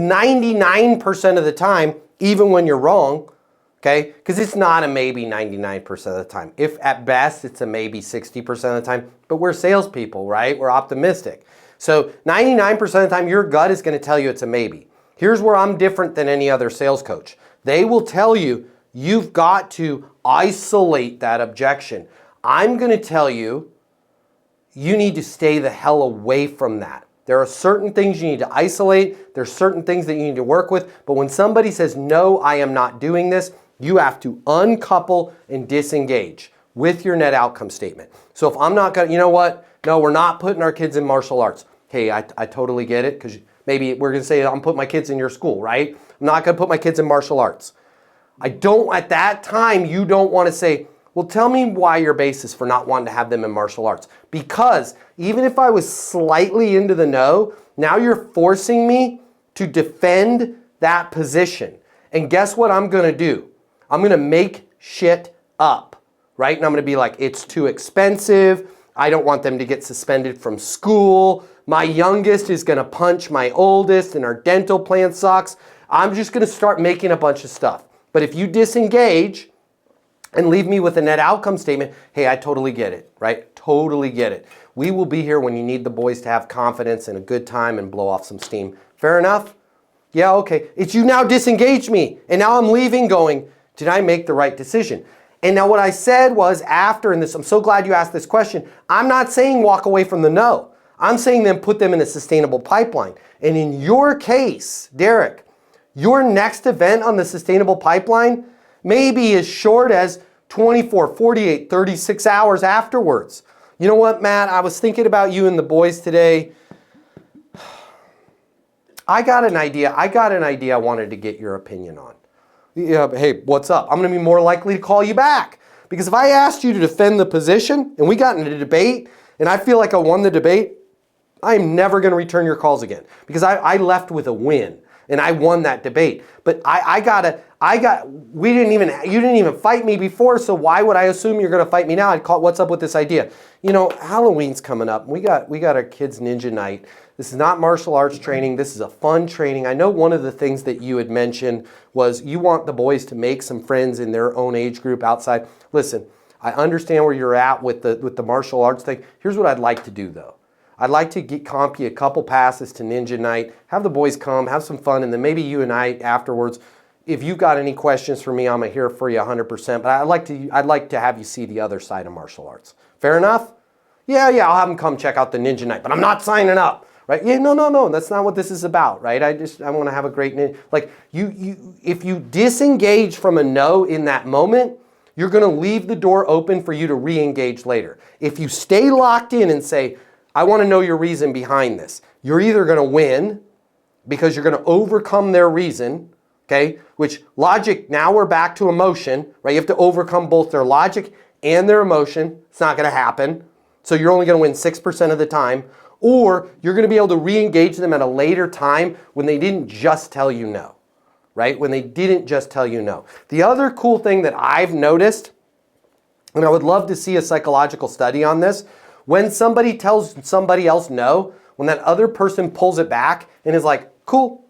99% of the time, even when you're wrong, okay? Because it's not a maybe 99% of the time. If at best, it's a maybe 60% of the time, but we're salespeople, right? We're optimistic. So 99% of the time, your gut is going to tell you it's a maybe. Here's where I'm different than any other sales coach. They will tell you, you've got to isolate that objection. I'm going to tell you, you need to stay the hell away from that. There are certain things you need to isolate. There's certain things that you need to work with. But when somebody says, no, I am not doing this, you have to uncouple and disengage with your net outcome statement. So if I'm not going to, you know what? No, we're not putting our kids in martial arts. Hey, I totally get it, because maybe we're going to say, I'm putting my kids in your school, right? I'm not going to put my kids in martial arts. At that time, you don't want to say, well, tell me why your basis for not wanting to have them in martial arts. Because even if I was slightly into the no, now you're forcing me to defend that position. And guess what I'm going to do? I'm going to make shit up, right? And I'm going to be like, it's too expensive. I don't want them to get suspended from school. My youngest is going to punch my oldest, and our dental plan sucks. I'm just going to start making a bunch of stuff. But if you disengage and leave me with a net outcome statement, hey, I totally get it, right? Totally get it. We will be here when you need the boys to have confidence and a good time and blow off some steam. Fair enough? Yeah, okay. It's you now disengage me, and now I'm leaving going, did I make the right decision? And now what I said was after, and this, I'm so glad you asked this question, I'm not saying walk away from the no. I'm saying then put them in a sustainable pipeline. And in your case, Derek, your next event on the sustainable pipeline may be as short as 24, 48, 36 hours afterwards. You know what, Matt? I was thinking about you and the boys today. I got an idea I wanted to get your opinion on. Yeah, hey, what's up? I'm going to be more likely to call you back. Because if I asked you to defend the position and we got into a debate and I feel like I won the debate, I'm never going to return your calls again. Because I left with a win. And I won that debate. But you didn't even fight me before, so why would I assume you're gonna fight me now? I'd call, what's up with this idea? You know, Halloween's coming up. We got our kids' ninja night. This is not martial arts training. This is a fun training. I know one of the things that you had mentioned was you want the boys to make some friends in their own age group outside. Listen, I understand where you're at with the martial arts thing. Here's what I'd like to do though. I'd like to comp you a couple passes to Ninja Night, have the boys come, have some fun, and then maybe you and I afterwards, if you've got any questions for me, I'm here for you 100%, but I'd like to have you see the other side of martial arts. Fair enough? Yeah, I'll have them come check out the Ninja Night, but I'm not signing up, right? Yeah, no, that's not what this is about, right? I want to have a great ninja. Like, if you disengage from a no in that moment, you're going to leave the door open for you to re-engage later. If you stay locked in and say, I want to know your reason behind this. You're either going to win because you're going to overcome their reason, okay? Which logic, now we're back to emotion, right? You have to overcome both their logic and their emotion. It's not going to happen. So you're only going to win 6% of the time. Or you're going to be able to re-engage them at a later time when they didn't just tell you no, right? When they didn't just tell you no. The other cool thing that I've noticed, and I would love to see a psychological study on this, when somebody tells somebody else no, when that other person pulls it back and is like, cool,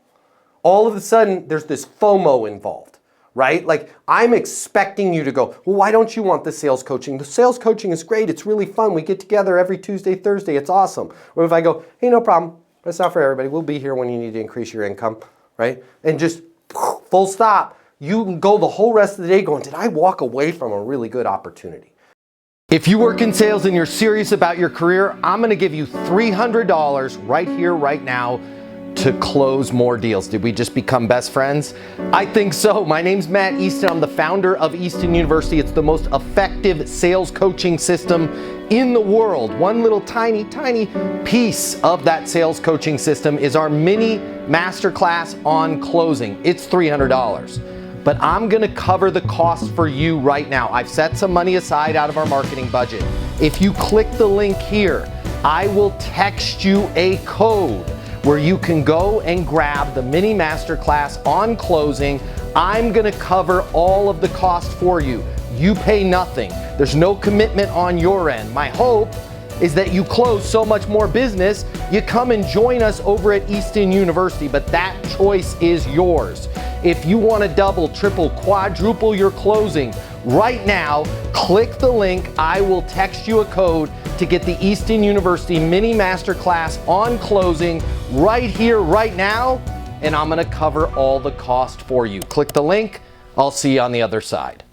all of a sudden there's this FOMO involved, right? Like, I'm expecting you to go, well, why don't you want the sales coaching? The sales coaching is great. It's really fun. We get together every Tuesday, Thursday. It's awesome. Or if I go, hey, no problem. That's not for everybody. We'll be here when you need to increase your income, right? And just full stop. You can go the whole rest of the day going, did I walk away from a really good opportunity? If you work in sales and you're serious about your career, I'm going to give you $300 right here, right now to close more deals. Did we just become best friends? I think so. My name's Matt Easton. I'm the founder of Easton University. It's the most effective sales coaching system in the world. One little tiny piece of that sales coaching system is our mini masterclass on closing. It's $300. But I'm going to cover the cost for you right now. I've set some money aside out of our marketing budget. If you click the link here, I will text you a code where you can go and grab the mini masterclass on closing. I'm going to cover all of the cost for you. You pay nothing. There's no commitment on your end. My hope is that you close so much more business, you come and join us over at Easton University, but that choice is yours. If you want to double, triple, quadruple your closing right now, click the link. I will text you a code to get the Easton University mini masterclass on closing right here, right now, and I'm going to cover all the cost for you. Click the link. I'll see you on the other side.